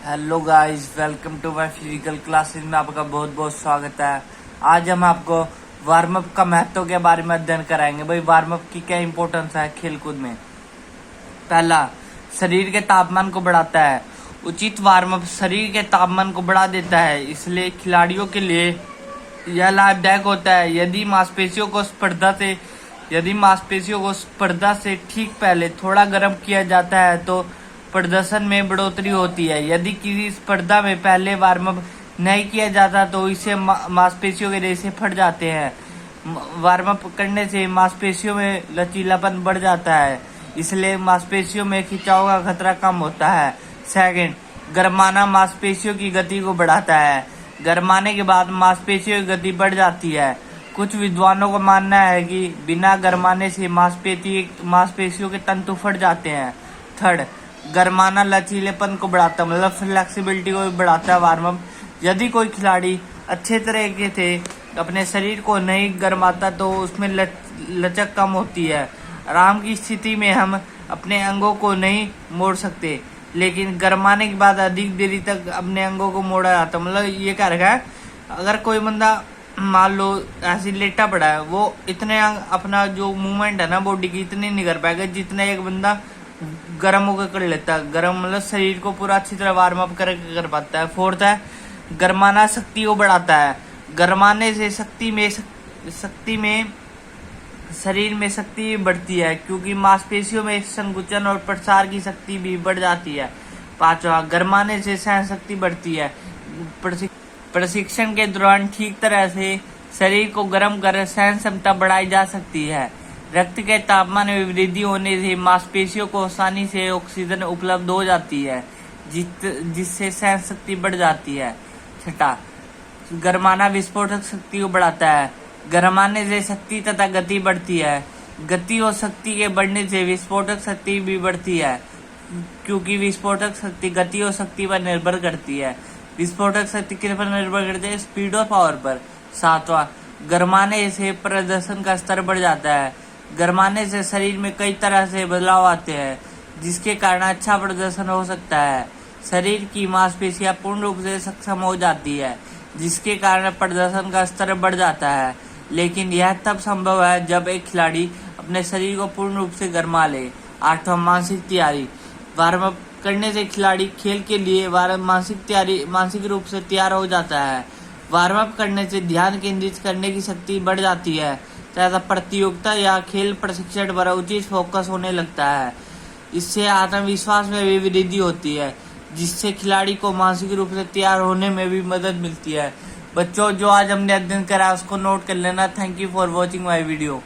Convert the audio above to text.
Hello guys, welcome to my physical classes में आपका बहुत बहुत स्वागत है। आज हम आपको वार्म अप का महत्व के बारे में अध्ययन कराएंगे। भाई, वार्म अप की क्या इंपॉर्टेंस है खेलकूद में। पहला, शरीर के तापमान को बढ़ाता है। उचित वार्म अप शरीर के तापमान को बढ़ा देता है, इसलिए खिलाड़ियों के लिए यह लाभदायक होता है। यदि मांसपेशियों को स्पर्धा से ठीक पहले थोड़ा गर्म किया जाता है तो प्रदर्शन में बढ़ोतरी होती है। यदि किसी स्पर्धा में पहले वार्म अप नहीं किया जाता तो इससे मांसपेशियों के रेशे फट जाते हैं। वार्म अप करने से मांसपेशियों में लचीलापन बढ़ जाता है, इसलिए मांसपेशियों में खिंचाव का खतरा कम होता है। सेकंड, गरमाना मांसपेशियों की गति को बढ़ाता है। गरमाने के बाद मांसपेशियों की गति बढ़ जाती है। कुछ विद्वानों का मानना है कि बिना गरमाने से मांसपेशियों के तंतु फट जाते हैं। थर्ड, गरमाना लचीलेपन को बढ़ाता है, मतलब फ्लेक्सिबिलिटी को भी बढ़ाता है वार्म अप। यदि कोई खिलाड़ी अच्छे तरीके से अपने शरीर को नहीं गरमाता तो उसमें लचक कम होती है। आराम की स्थिति में हम अपने अंगों को नहीं मोड़ सकते, लेकिन गरमाने के बाद अधिक देरी तक अपने अंगों को मोड़ा जाता है। मतलब ये क्या रखा है, अगर कोई बंदा मान लो ऐसे लेटा पड़ा है, वो इतने अपना जो मूवमेंट है ना बॉडी की इतनी नहीं कर पाएगा जितना एक बंदा गर्म होकर कर लेता है। गर्म मतलब शरीर को पूरा अच्छी तरह वार्म अप कर पाता है। फोर्थ है, गरमाना शक्ति को बढ़ाता है। गरमाने से शरीर में शक्ति बढ़ती है, क्योंकि मांसपेशियों में संकुचन और प्रसार की शक्ति भी बढ़ जाती है। पांचवा, गरमाने से सहन शक्ति बढ़ती है। प्रशिक्षण के दौरान ठीक तरह से शरीर को गर्म कर सहन क्षमता बढ़ाई जा सकती है। रक्त के तापमान में वृद्धि होने से मांसपेशियों को आसानी से ऑक्सीजन उपलब्ध हो जाती है, जिससे सहन शक्ति बढ़ जाती है। छठा, गरमाना विस्फोटक शक्ति को बढ़ाता है। गरमाने से शक्ति तथा गति बढ़ती है। गति और शक्ति के बढ़ने से विस्फोटक शक्ति भी बढ़ती है, क्योंकि विस्फोटक शक्ति गति और शक्ति पर निर्भर करती है। विस्फोटक शक्ति किस पर निर्भर करती है? स्पीड और पावर पर। सातवां, गरमाने से प्रदर्शन का स्तर बढ़ जाता है। गरमाने से शरीर में कई तरह से बदलाव आते हैं, जिसके कारण अच्छा प्रदर्शन हो सकता है। शरीर की मांसपेशियां पूर्ण रूप से सक्षम हो जाती है, जिसके कारण प्रदर्शन का स्तर बढ़ जाता है। लेकिन यह तब संभव है जब एक खिलाड़ी अपने शरीर को पूर्ण रूप से गरमा ले। आठवां, मानसिक तैयारी। वार्म अप करने से खिलाड़ी खेल के लिए मानसिक रूप से तैयार हो जाता है। वार्म अप करने से ध्यान केंद्रित करने की शक्ति बढ़ जाती है तथा प्रतियोगिता या खेल प्रशिक्षण पर उचित फोकस होने लगता है। इससे आत्मविश्वास में भी वृद्धि होती है, जिससे खिलाड़ी को मानसिक रूप से तैयार होने में भी मदद मिलती है। बच्चों, जो आज हमने अध्ययन करा उसको नोट कर लेना। Thank you for watching my video.